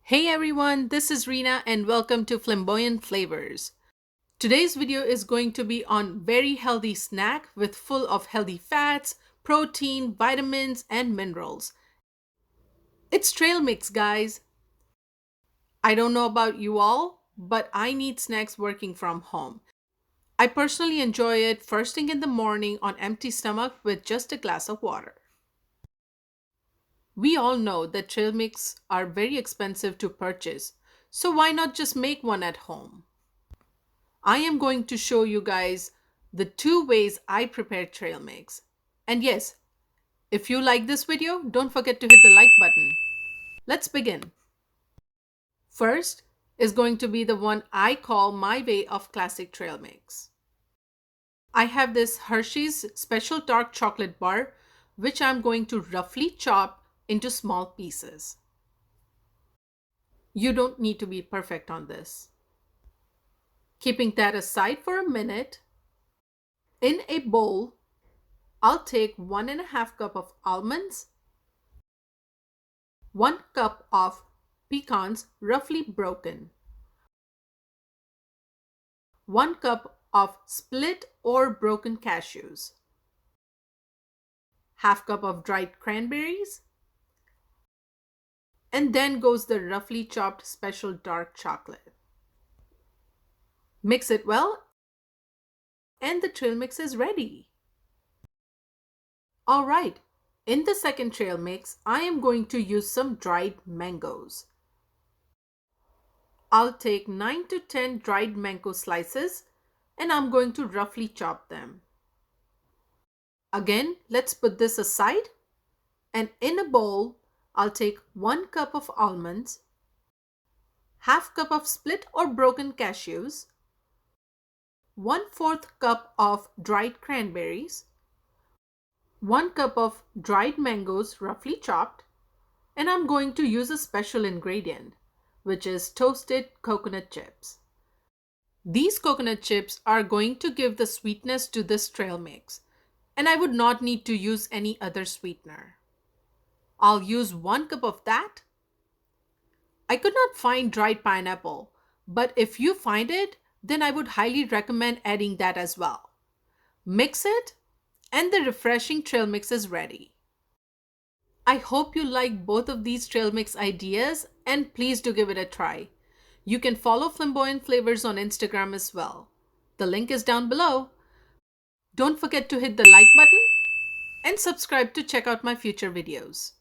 Hey everyone, this is Rena and welcome to Flamboyant Flavors. Today's video is going to be on very healthy snack with full of healthy fats, protein, vitamins, and minerals. It's trail mix, guys. I don't know about you all, but I need snacks working from home. I personally enjoy it first thing in the morning on empty stomach with just a glass of water. We all know that trail mix are very expensive to purchase, so why not just make one at home? I am going to show you guys the two ways I prepare trail mix. And yes, if you like this video, don't forget to hit the like button. Let's begin. First is going to be the one I call my way of classic trail mix. I have this Hershey's special dark chocolate bar, which I'm going to roughly chop into small pieces. You don't need to be perfect on this. Keeping that aside for a minute, in a bowl, I'll take 1.5 cup of almonds, 1 cup of pecans roughly broken, 1 cup of split or broken cashews, half cup of dried cranberries, and then goes the roughly chopped special dark chocolate. Mix it well and the trail mix is ready. Alright, in the second trail mix, I am going to use some dried mangoes. I'll take 9 to 10 dried mango slices and I'm going to roughly chop them. Again, let's put this aside, and in a bowl, I'll take 1 cup of almonds, half cup of split or broken cashews, 1/4 cup of dried cranberries, 1 cup of dried mangoes roughly chopped, and I'm going to use a special ingredient, which is toasted coconut chips. These coconut chips are going to give the sweetness to this trail mix, and I would not need to use any other sweetener. I'll use 1 cup of that. I could not find dried pineapple, but if you find it, then I would highly recommend adding that as well. Mix it, and the refreshing trail mix is ready. I hope you like both of these trail mix ideas, and please do give it a try. You can follow Flamboyant Flavors on Instagram as well. The link is down below. Don't forget to hit the like button and subscribe to check out my future videos.